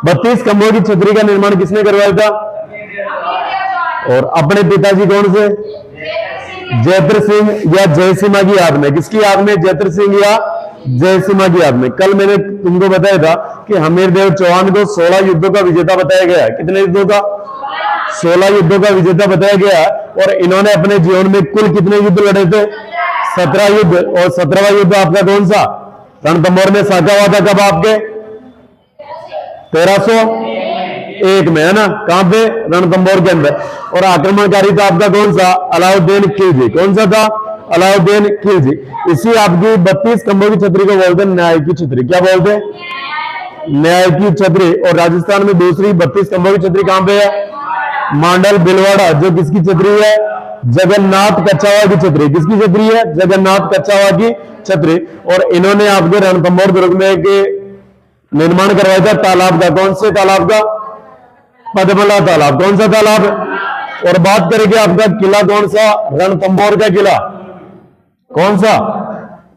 32 खंभों की छतरी का निर्माण किसने करवाया था? और अपने पिताजी कौन से? जयत्र सिंह या जयसीमा की याद में। किसकी याद में? जयत्र सिंह या जयसीमा की याद में। कल मैंने तुमको बताया था कि हमीरदेव चौहान को 16 युद्धों का विजेता बताया गया। कितने युद्धों का? 16 युद्धों का विजेता बताया गया। और इन्होंने अपने जीवन में कुल कितने युद्ध लड़े थे? 17 युद्ध। और 17वां युद्ध आपका कौन सा? रणथंभौर में साका हुआ था। कब? आपके 1301 में, है ना? कहां पे? रणथंभौर के अंदर। और आक्रमणकारी था आपका कौन सा? अलाउद्दीन खिलजी। कौन सा था? अलाउद्दीन खिलजी। इसी आपकी 32 खंभों की छतरी को बोलते हैं न्याय की छतरी। क्या बोलते हैं? न्याय की छतरी। और राजस्थान में दूसरी 32 खंभों की छतरी कहां पे है? मांडल भिलवाड़ा, जो किसकी छतरी है? जगन्नाथ कच्छावा की छतरी। किसकी छतरी है? जगन्नाथ कच्छावा की छतरी। और इन्होंने आपके रणथंभौर दुर्ग में एक निर्माण करवाया था तालाब का। कौन से तालाब का? पद्मला तालाब। कौन सा तालाब? और बात करेंगे आपका किला कौन सा? रणथंभौर का किला। कौन सा?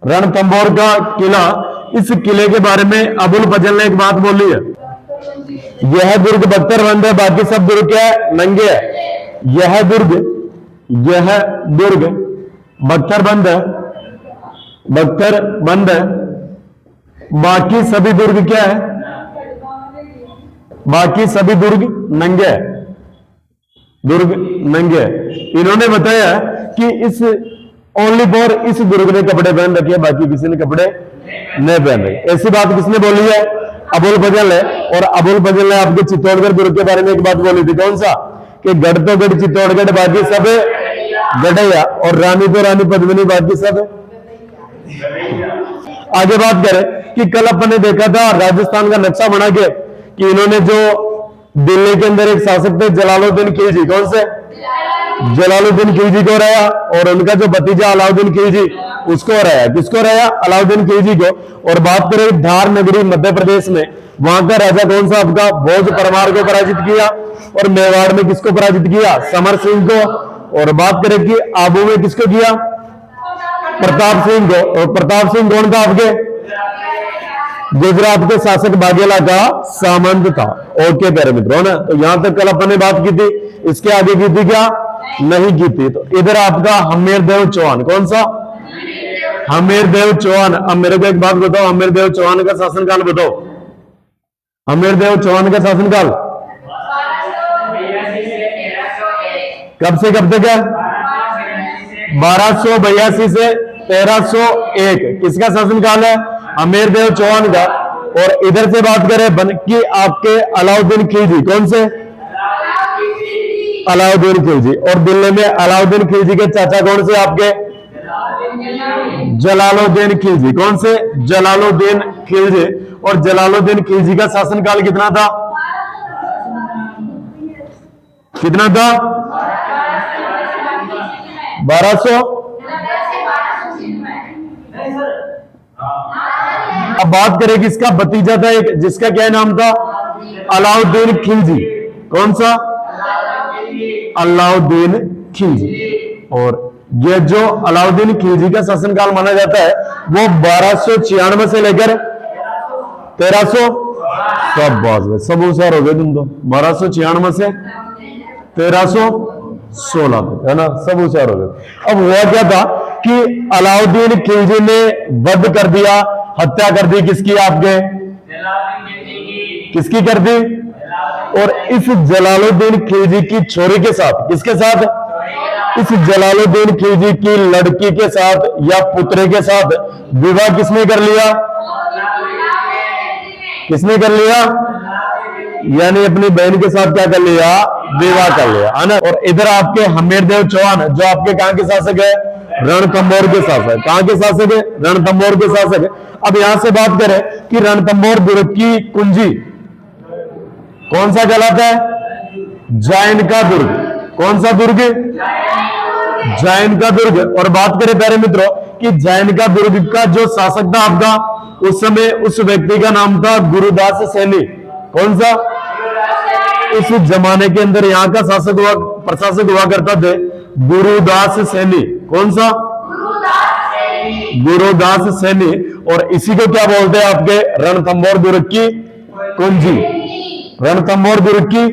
रणथंभौर का किला। इस किले के बारे में अबुल फजल ने एक बात बोली है, यह दुर्ग बख्तर बंद है, बाकी सब दुर्ग क्या है? नंगे है। यह दुर्ग बख्तर बंद है, बख्तर बंद है, बाकी सभी दुर्ग क्या है? बाकी सभी दुर्ग नंगे है। दुर्ग नंगे है। इन्होंने बताया कि इस ओनली फॉर इस दुर्ग ने कपड़े पहन रखे, बाकी किसी ने कपड़े नहीं पहन रखे। ऐसी बात किसने बोली है? अबुल फजल है। और अबुल फजल ने आपके चित्तौड़गढ़ दुर्ग के बारे में एक बात बोली थी। कौन सा? कि गढ़ तो गढ़ चित्तौड़गढ़, बाकी सब गढ़ैया। और रानी तो रानी पद्मिनी, बाकी सब। आगे बात करें कि कल अपन ने देखा था राजस्थान का नक्शा बना के कि इन्होंने जो दिल्ली के अंदर एक शासक थे जलालुद्दीन खिलजी। कौन से? जलालुद्दीन खिलजी को हराया। और उनका जो भतीजा अलाउद्दीन खिलजी, उसको हराया। किसको हराया? अलाउद्दीन खिलजी को। और बात करें धार नगरी मध्य प्रदेश में, वहां का राजा कौन सा आपका? भोज परमार को पराजित किया। और मेवाड़ में किसको पराजित किया? समर सिंह को। और बात करें कि आबू में किसको किया? प्रताप सिंह को। और प्रताप सिंह कौन था आपके? गुजरात के शासक बाघेला का सामंत था। ओके प्यारे मित्रों ना, तो यहां तक कल अपन ने बात की थी। इसके आगे की थी क्या? नहीं की थी। तो इधर आपका हमीरदेव चौहान। कौन सा? हमीरदेव चौहान। अब मेरे को एक बात बताओ, हमीरदेव चौहान का शासनकाल बताओ। हमीरदेव चौहान का शासनकाल कब से कब तक है? 1282 से 1301। किसका शासनकाल है? हमीरदेव चौहान का। और इधर से बात करें बन की आपके अलाउद्दीन खिलजी। कौन से? अलाउद्दीन खिलजी। और दिल्ली में अलाउद्दीन खिलजी के चाचा कौन से आपके? जलालुद्दीन खिलजी। कौन से? जलालुद्दीन खिलजी। और जलालुद्दीन खिलजी का शासनकाल कितना था? कितना था? 1200। अब बात करें किसका भतीजा था एक, जिसका क्या नाम था? अलाउद्दीन खिलजी। कौन सा? अलाउद्दीन खिलजी। और ये जो अलाउद्दीन खिलजी का शासनकाल माना जाता है वो 1296 से लेकर 1300। सब बात सब होशियार हो गए तुम तो। 1296 से 1316 तक, है ना? सब होशियार हो गए। अब हुआ क्या था कि अलाउद्दीन खिलजी ने वध कर दिया, हत्या कर दी। किसकी? आपके किसकी कर दी? और इस जलालुद्दीन खिलजी की छोरी के साथ, किसके साथ? इस जलालुद्दीन खिलजी की लड़की के साथ या पुत्र के साथ विवाह किसने कर लिया? किसने कर लिया? यानी अपनी बहन के साथ क्या कर लिया? विवाह कर लिया, है ना? और इधर आपके हमीरदेव चौहान जो आपके कहां के शासक है? रणथंभौर के शासक। कहां के शासक है? रणथंभौर के शासक है। अब यहां से बात करें कि रणथंभौर दुर्ग की कुंजी कौन सा कहलाता है? जैन का दुर्ग। कौन सा दुर्ग? जैन का दुर्ग। और बात करें प्यारे मित्रों कि जैन का दुर्ग का जो शासक था आपका उस समय, उस व्यक्ति का नाम था गुरुदास सैनी। कौन सा? इस जमाने के अंदर यहाँ का प्रशासक हुआ करता थे गुरुदास सैनी। कौन सा? गुरुदास सैनी। और इसी को क्या बोलते हैं? आपके रणथंभौर दुर्ग की कुंजी। रणथंभौर दुर्ग की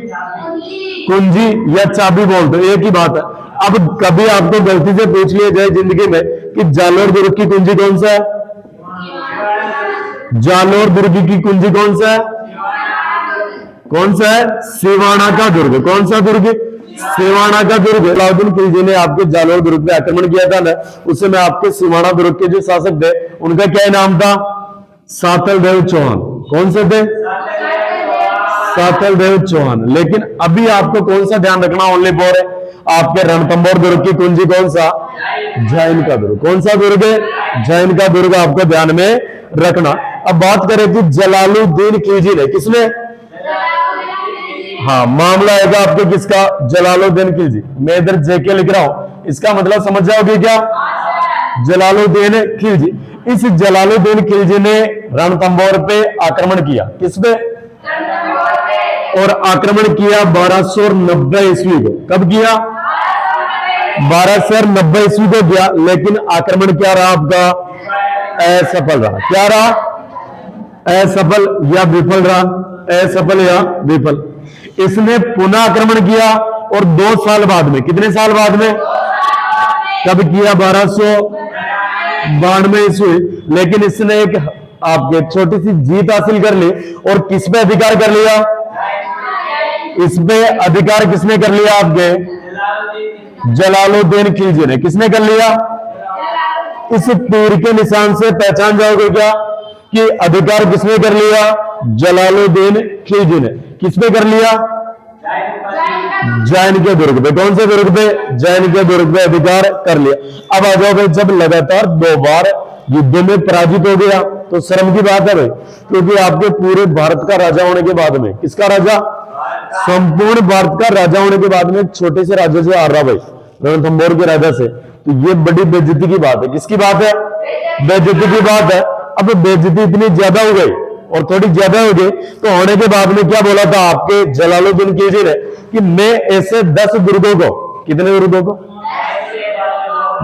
कुंजी या चाबी बोल दो, एक ही बात है। अब कभी आपको गलती से पूछ लिया जाए जिंदगी में कि जालोर दुर्ग की कुंजी कौन सा है, जालोर दुर्ग की कुंजी कौन सा है, कौन सा है, सिवाना का दुर्ग। कौन सा दुर्ग, सिवाना का दुर्ग। अलाउद्दीन खिलजी ने आपके जालोर दुर्ग पे आक्रमण किया था ना, उस समय आपके सिवाना दुर्ग के जो शासक थे उनका क्या नाम था, सातलदेव चौहान। कौन से थे, सातलदेव चौहान। लेकिन अभी आपको कौन सा ध्यान रखना, ओनली फॉर आपके रणथंभौर दुर्ग की कुंजी कौन सा, जैन का दुर्ग। कौन सा दुर्ग है, जैन का दुर्ग आपको ध्यान में रखना। अब बात करें कि जलालुद्दीन खिलजी ने, किसने, हाँ मामला आएगा आपके किसका, जलालुद्दीन खिलजी। मैं इधर जेके लिख रहा हूं, इसका मतलब समझ जाओगे क्या, जलालुद्दीन खिलजी। इस जलालुद्दीन खिलजी ने रणथंभौर पे आक्रमण किया, किस पे, और आक्रमण किया 1290 ईस्वी को। कब किया, 1290 ईस्वी को किया। लेकिन आक्रमण क्या रहा आपका, असफल रहा। क्या रहा, असफल या विफल रहा, असफल या विफल। इसने पुनः आक्रमण किया और 2 साल बाद में, कितने साल बाद में, कब किया, 1292 ईस्वी। लेकिन इसने एक आपके छोटी सी जीत हासिल कर ली और किस पे अधिकार कर लिया, इस पे अधिकार किसने कर लिया, आपके जलालुद्दीन खिलजी ने। किसने कर लिया, इस तीर के निशान से पहचान जाओगे क्या कि अधिकार किसने कर लिया, जलालुद्दीन खिलजी ने। किस पे कर लिया, जैन के दुर्ग पे। कौन से दुर्ग पे, जैन के दुर्ग पे अधिकार कर लिया। अब आ जाओ भाई, जब लगातार 2 बार युद्ध में पराजित हो गया तो शर्म की बात है भाई, क्योंकि आपके पूरे भारत का राजा होने के बाद में, किसका राजा, संपूर्ण भारत का राजा होने के बाद में एक छोटे से राजा से हार रहा भाई, रणथंभौर के राजा से, तो ये बड़ी बेइज्जती की बात है। किसकी बात है, बेइज्जती की बात है। अब बेइज्जती इतनी ज्यादा हो गई और थोड़ी ज्यादा हो गई तो होने के बाद में क्या बोला था आपके जलालुद्दीन खिलजी ने कि मैं ऐसे 10 दुर्गों को, कितने दुर्गों को,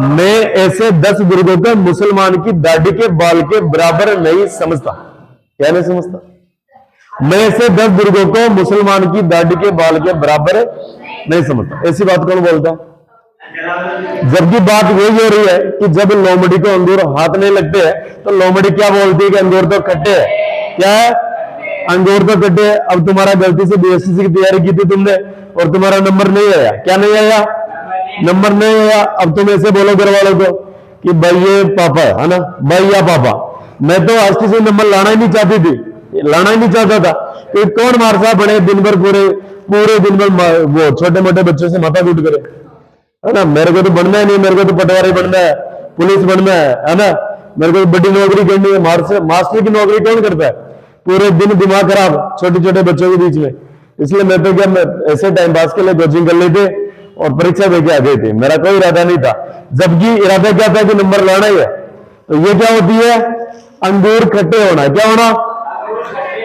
मैं ऐसे 10 दुर्गों को मुसलमान की दाढ़ी के बाल के बराबर नहीं समझता। क्या नहीं समझता, मैं ऐसे 10 दुर्गों को मुसलमान की दाढ़ी के बाल के बराबर नहीं समझता। ऐसी बात कौन बोलता है, जबकि बात यही हो रही है कि जब लोमड़ी को अंगूर हाथ नहीं लगते हैं तो लोमड़ी क्या बोलती है कि अंगूर तो खट्टे है। क्या है, अंगूर तो खट्टे है। अब तुम्हारा गलती से बीएससी की तैयारी की थी तुमने और तुम्हारा नंबर नहीं आया, क्या नहीं आया, नंबर नहीं आया। अब तुम ऐसे बोलो घर वालों को कि भाई ये पापा है ना, भाई या पापा, मैं तो आज से नंबर लाना ही नहीं चाहती थी, लाना ही नहीं चाहता था। तो कौन मार साहब बने दिन भर, पूरे दिन भर वो छोटे मोटे बच्चों से माथा कूट करे, है ना। मेरे को तो बनना है नहीं, मेरे को तो पटवारी बनना है, पुलिस बनना है ना, मेरे को तो बड़ी नौकरी करनी है। मास्टर की नौकरी कौन करता है, पूरे दिन दिमाग खराब छोटे छोटे बच्चों के बीच में। इसलिए मैं तो क्या, मैं ऐसे टाइम पास के लिए कोचिंग कर लेते और परीक्षा देके आ गए थे, मेरा कोई इरादा नहीं था। जबकि इरादा क्या था कि नंबर लाना ही है। तो ये क्या होती है, अंगूर खट्टे होना। क्या होना,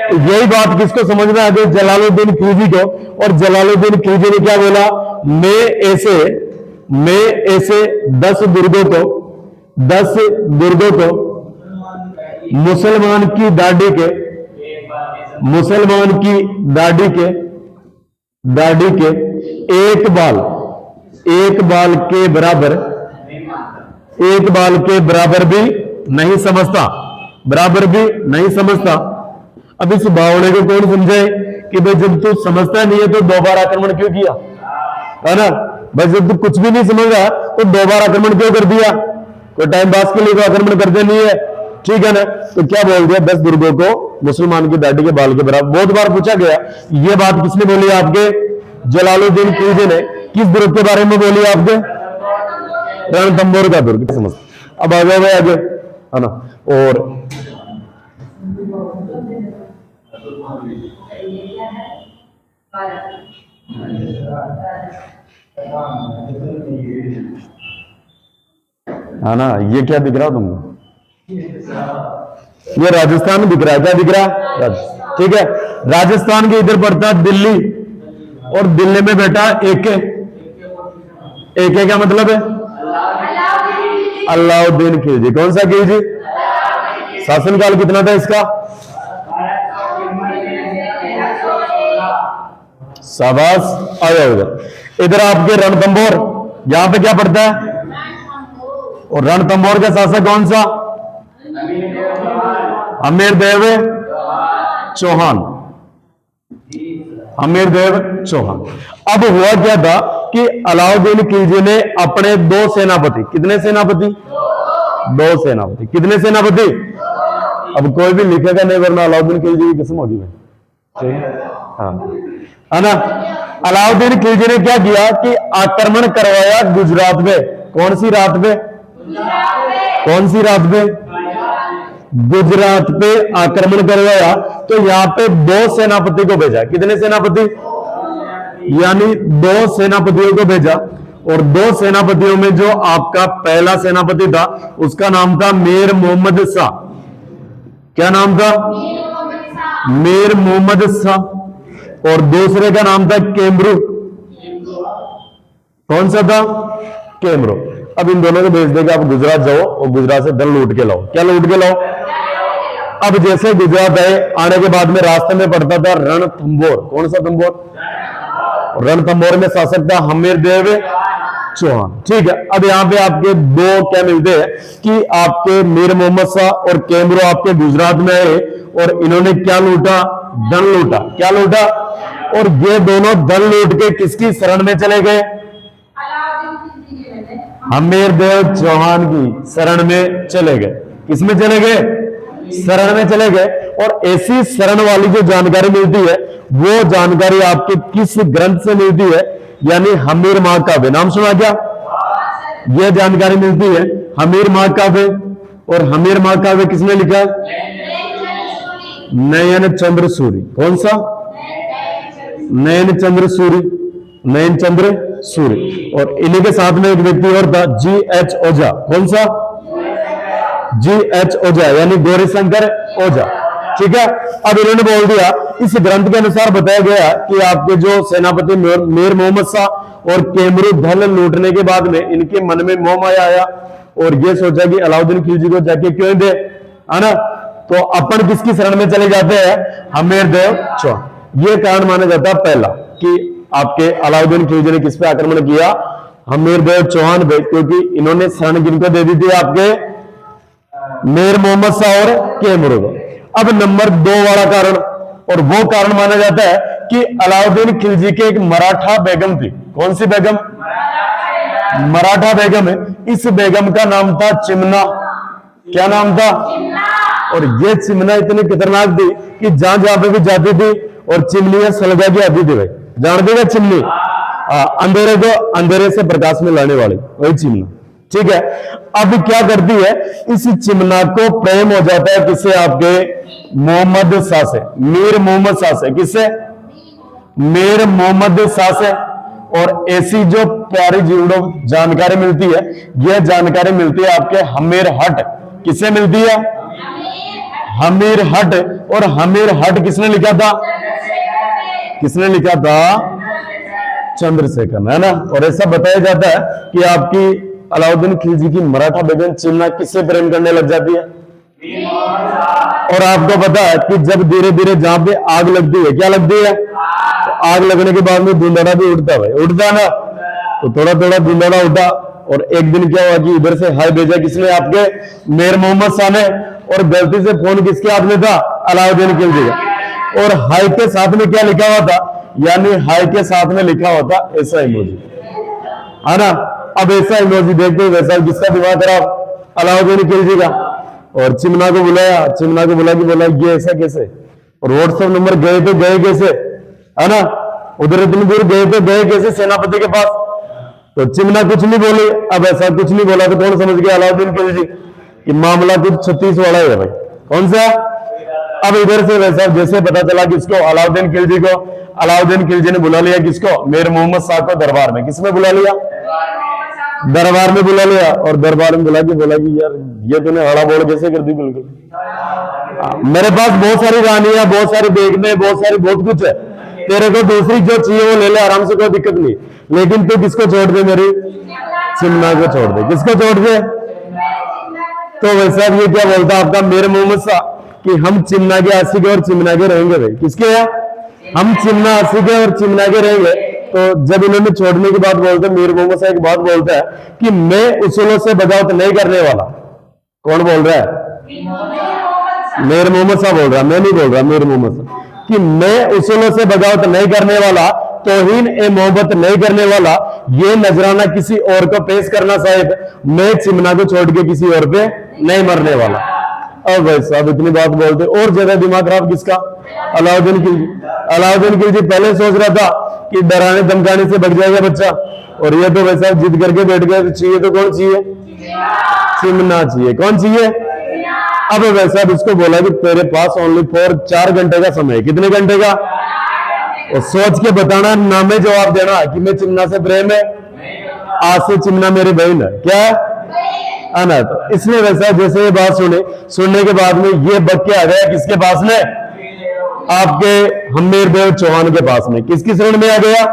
यही बात किसको समझना है, जलालुद्दीन खिलजी को। और जलालुद्दीन खिलजी ने क्या बोला, मैं ऐसे 10 दुर्गों को मुसलमान की दाढ़ी के एक बाल के बराबर भी नहीं समझता। अब इस भावने को कौन समझाए कि भाई जब तू समझता नहीं है तो 2 बार आक्रमण क्यों किया, है ना। भाई जब तू कुछ भी नहीं समझ रहा तो 2 बार आक्रमण क्यों कर दिया, कोई टाइम पास के लिए तो आक्रमण करते नहीं है, ठीक है ना। तो क्या बोल दिया, 10 दुर्गों को मुसलमान की दाढ़ी के बाल के बराबर। बहुत बार पूछा गया ये बात किसने बोली, आपके जलालुद्दीन खिलजी ने। किस दुर्ग के बारे में बोली, आपके रणथंभौर का दुर्ग। समझ, अब आ जाओ आगे, है ना। और है ना, ये क्या दिख रहा तुमको, ये राजस्थान दिख रहा है। क्या दिख रहा है, ठीक है। राजस्थान के इधर पड़ता है दिल्ली और दिल्ली में बैठा एके का मतलब है अलाउद्दीन खिलजी। कौन सा खिलजी, शासनकाल कितना था इसका, शाबाश, आ जाओ इधर। इधर आपके रणथंभौर, यहां पे क्या पड़ता है? और रणथंभौर का शासक कौन सा? अमीरदेव चौहान। अमीरदेव चौहान। अब हुआ क्या था कि अलाउद्दीन खिलजी ने अपने दो सेनापति, कितने सेनापति? दो सेनापति। कितने सेनापति? अब कोई भी लिखेगा नहीं वरना अलाउद्दीन खिलजी की कसम होगी भाई, हाँ है ना। अलाउद्दीन खिलजी ने क्या किया कि आक्रमण करवाया गुजरात में। कौन सी रात पे? कौन सी रात पे? गुजरात पे आक्रमण करवाया। तो यहां पे दो सेनापति को भेजा। कितने सेनापति? यानी दो सेनापतियों को भेजा। और दो सेनापतियों में जो आपका पहला सेनापति था उसका नाम था मीर मोहम्मद शाह। क्या नाम था? मीर मोहम्मद शाह। और दूसरे का नाम था केमरू। कौन सा था? केमरू। अब इन दोनों को भेज देगा आप गुजरात जाओ और गुजरात से धन लूट के लाओ। क्या लूट के लाओ? अब जैसे गुजरात आए, आने के बाद में रास्ते में पड़ता था रणथंभौर। कौन सा थंभौर? रणथंभौर में शासक था अमीरदेव चौहान। ठीक है। अब यहां पे आपके दो क्या मिलते हैं कि आपके मीर मोहम्मद शाह और केमरू आपके गुजरात में आए और इन्होंने क्या लूटा? धन लूटा। क्या लूटा? और ये दोनों धन लूट के किसकी शरण में चले गए? अमीरदेव चौहान की शरण में चले गए। किसमें चले गए? शरण में चले गए। और ऐसी शरण वाली जो जानकारी मिलती है वो जानकारी आपके किस ग्रंथ से मिलती है? यानी हमीर महाकाव्य। नाम सुना क्या? यह जानकारी मिलती है हमीर महाकाव्य। और हमीर महाकाव्य किसने लिखा? नयन चंद्र सूरी। कौन सा? नयन चंद्र सूरी। नयन चंद्र सूरी। और इन्हीं के साथ में एक व्यक्ति और था, G.H. ओझा। कौन सा? G.H. ओझा यानी गौरीशंकर ओझा। ठीक है। अब इन्होंने बोल दिया, इस ग्रंथ के अनुसार बताया गया कि आपके जो सेनापति मीर मोहम्मद शाह और केमरू धन लूटने के बाद में इनके मन में मोह माया आया और ये सोचा कि अलाउद्दीन खिलजी को जाके क्यों दे, है ना। तो अपन किसकी शरण में चले जाते हैं? अमीरदेव चौहान। ये कारण माना जाता है पहला कि आपके अलाउद्दीन खिलजी ने किस पे आक्रमण किया? अमीरदेव चौहान पे, क्योंकि इन्होंने शरण किनको दे दी थी? आपके मीर मोहम्मद शाह और केमरू को। अब नंबर 2 वाला कारण, और वो कारण माना जाता है कि अलाउद्दीन खिलजी के एक मराठा बेगम थी। कौन सी बेगम? मराठा बेगम है। इस बेगम का नाम था चिमना। क्या नाम था? और ये चिमना इतनी खतरनाक थी कि जहां जहां पे भी जाती थी और चिमनियां सलगा के आती थी। भाई जानते हैं चिमनी? अंधेरे को अंधेरे से प्रकाश में लाने वाली, वही चिमना। ठीक है। अब क्या करती है? इस चिमना को प्रेम हो जाता है किससे? आपके मोहम्मद शाह से, मीर मोहम्मद शाह से। किससे? मीर मोहम्मद शाह से। और ऐसी जो प्यारी जीवनों जानकारी मिलती है, यह जानकारी मिलती है आपके हमीर हट। किससे मिलती है? हमीर हट। और हमीर हट किसने लिखा था? किसने लिखा था? चंद्रशेखर, है ना। और ऐसा बताया जाता है कि आपकी अलाउद्दीन खिलजी की मराठा बेगम चिमना किससे प्रेम करने लग जाती है? और आपको पता है कि जब धीरे धीरे जहां पे आग लगती है, क्या लगती है? तो आग लगने के बाद में धुंधड़ा भी उठता है। उठता ना, तो थोड़ा थोड़ा धुंधड़ा उठा। और एक दिन क्या हुआ कि इधर से हाय भेजा किसने? आपके मीर मोहम्मद शाह ने। और गलती से फोन किसके हाथ में था? अलाउद्दीन खिलजी का। और हाय के साथ में क्या लिखा हुआ था? यानी हाय के साथ में लिखा हुआ था ऐसा इमोजी, है ना। अब ऐसा इमोजी देखते ही वैसा किसका दिमाग खराब? अलाउद्दीन खिलजी का। और चिमना को बुलाया, चिमना को बुला के बोला ये ऐसा कैसे? और व्हाट्सएप नंबर गए तो गए कैसे, है ना। उधर इतनी दूर गए तो गए कैसे सेनापति के पास? तो चिमना कुछ नहीं बोली। अब ऐसा कुछ नहीं बोला तो कौन समझ गया? अलाउद्दीन खिलजी कि मामला कुछ 36 वाला है भाई। कौन सा? अब इधर से वैसा जैसे पता चला किसको? अलाउद्दीन खिलजी को। अलाउद्दीन खिलजी ने बुला लिया किसको? मीर मोहम्मद शाह को दरबार में। किसमें बुला लिया? दरबार में बुला लिया। और दरबार में बुला के बोला कि यार ये तूने हड़ा बोल कैसे कर दी? बिल्कुल मेरे पास बहुत सारी रानियां, बहुत सारी बेगमें, बहुत कुछ है। तेरे को दूसरी जो चाहिए वो ले ले आराम से, कोई दिक्कत नहीं। लेकिन तू किसको छोड़ दे? मेरी चिमना को छोड़ दे। किसको छोड़ दे? तो वैसा ये क्या बोलता आपका मीर मोहम्मद शाह कि हम चिमना के आशिक और चिमना के रहेंगे। भाई किसके हैं? हम चिमना सीखे और चिमना के रहेंगे। तो जब इन्होंने छोड़ने की बात बोलते, मीर मोहम्मद साहब एक बात बोलता है कि मैं उसूलों से बगावत नहीं करने वाला। कौन बोल रहा है? मीर मोहम्मद साहब बोल रहा, मैं नहीं बोल रहा, मीर मोहम्मद साहब, कि मैं उसूलों से बगावत नहीं करने वाला, तौहीन ए मोहब्बत नहीं करने वाला, ये नजराना किसी और को पेश करना साहिब, मैं चिमना को छोड़ के किसी और पे नहीं मरने वाला। अब भाई साहब इतनी बात बोलते, और ज्यादा दिमाग खराब किसका? अलाउद्दीन खिलजी। अलाउद्दीन खिलजी पहले सोच रहा था कि डराने धमकाने से बच जाएगा बच्चा, और ये तो भाई साहब जिद करके बैठ गए। चाहिए तो कौन चाहिए? चिमना चाहिए। कौन चाहिए? अब भाई साहब इसको बोला कि तेरे पास ओनली फॉर 4 घंटे का समय। कितने घंटे का? और सोच के बताना, ना में जवाब देना कि मैं चिमना से प्रेम है, आज से चिमना मेरी बहन है। क्या है ना? तो इसलिए वैसा जैसे ये बात सुनने के बाद में ये बक के आ गया किसके पास में? आपके हम्मीर देव चौहान के पास में। किसकी शरण में आ गया?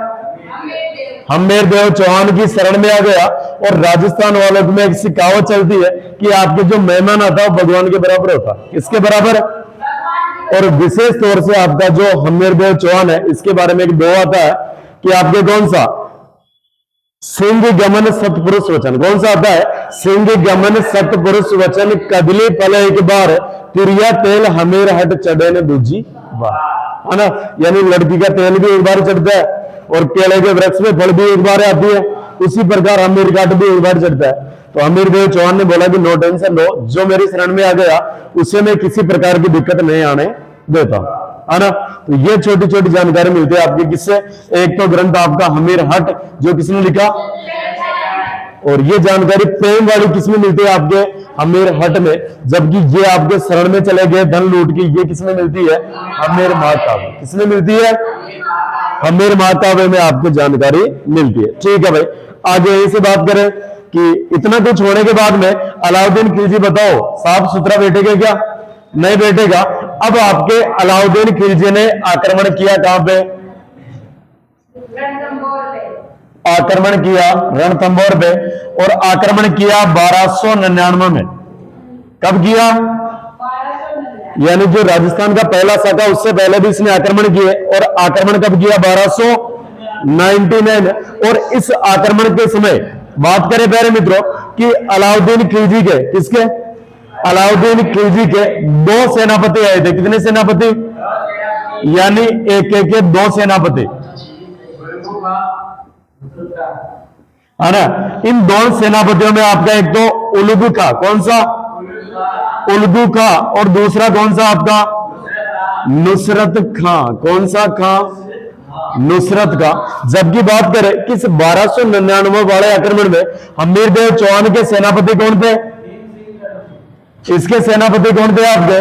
हम्मीर देव चौहान की शरण में आ गया। और राजस्थान वालों में एक सी कहावत चलती है कि आपके जो मेहमान आता है वो भगवान के बराबर होता। किसके बराबर? और विशेष तौर से आपका जो हम्मीर देव चौहान है, इसके बारे में एक दो आता है कि आपके कौन सा? सिंह गमन सतपुरुष वचन। कौन सा आता है? सिंह गमन सतपुरुष वचन, कदली पल एक बार, तिरिया तेल हमीर हट चढ़े ने दूजी बार। है ना? यानी लड़की का तेल भी एक बार चढ़ता है और केले के वृक्ष में फल भी एक बार आती है, उसी प्रकार हमीर घाट भी एक बार चढ़ता है। तो हमीर देव चौहान ने बोला कि नो टेंशन लो, जो मेरी शरण में आ गया उसे मैं किसी प्रकार की दिक्कत नहीं आने देता, है ना? तो ये छोटी छोटी जानकारी मिलती है आपकी किससे? एक तो ग्रंथ आपका हमीर हट, जो किसने लिखा, और ये जानकारी प्रेम वाली किसमें मिलती है? आपके हमीर हट में। जबकि ये आपके शरण में चले गए धन लूट की, ये किसमें मिलती है? हमीर महाकाव्य। किसमें मिलती है? हमीर महाकाव्य में आपको जानकारी मिलती है। ठीक है भाई, आगे यही से बात करें कि इतना कुछ होने के बाद में अलाउद्दीन खिलजी बताओ साफ सुथरा बैठेगा क्या? नहीं बैठेगा। अब आपके अलाउद्दीन खिलजी ने आक्रमण किया कहां पे? आक्रमण किया रणथंभौर पे, और आक्रमण किया 1299 में। कब किया? यानी जो राजस्थान का पहला शाखा, उससे पहले भी इसने आक्रमण किए, और आक्रमण कब किया? 1299। और इस आक्रमण के समय बात करें प्यारे मित्रों कि अलाउद्दीन खिलजी के, किसके? अलाउद्दीन खिलजी के 2 सेनापति आए थे। कितने सेनापति? यानी एक के 2 सेनापति, है ना? इन 2 सेनापतियों में आपका एक तो उलगु का, कौन सा? उलगु का, और दूसरा कौन सा आपका? नुसरत खां। कौन सा खां? नुसरत का। जबकि बात करें किस 1299 वाले आक्रमण में हमीर देव चौहान के सेनापति कौन थे? इसके सेनापति कौन थे आपके?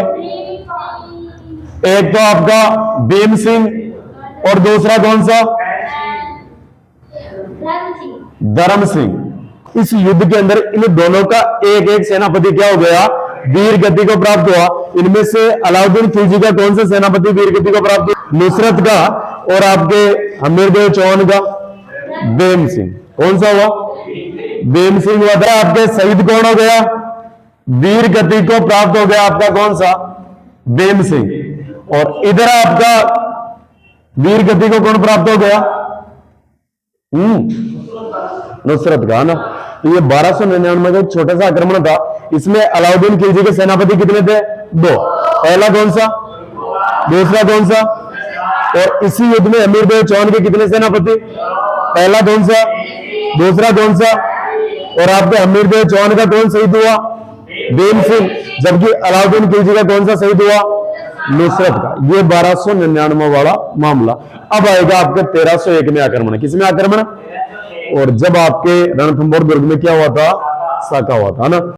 एक तो आपका भीम सिंह, और दूसरा कौन सा? धर्म सिंह। इस युद्ध के अंदर इन दोनों का एक एक सेनापति क्या हो गया? वीर गति को प्राप्त हुआ। इनमें से अलाउद्दीन खिलजी का कौन सा सेनापति वीर गति को प्राप्त हुआ? नुसरत का, और आपके हमीर देव चौहान का भीम सिंह। कौन सा हुआ? भीम सिंह हुआ था। आपके शहीद कौन हो गया? वीर गति को प्राप्त हो गया आपका कौन सा? भीम सिंह। और इधर आपका वीर गति को कौन प्राप्त हो गया? नुसरत का, ना? तो ये 1299 का एक छोटा सा आक्रमण था। इसमें अलाउद्दीन खिलजी के सेनापति कितने थे? 2। पहला कौन सा? दूसरा कौन सा? और इसी युद्ध में हमीर देव चौहान के कितने सेनापति? पहला कौन सा? दूसरा कौन सा? और आपके हमीर देव चौहान का कौन शहीद हुआ? भीम सिंह। जबकि अलाउद्दीन खिलजी का कौन सा शहीद हुआ? नुसरत का। ये 1299 वाला मामला। अब आएगा आपके 1301 में आक्रमण। किसमें आक्रमण? और जब आपके रणथंभौर दुर्ग में क्या हुआ था? साका हुआ था, ना?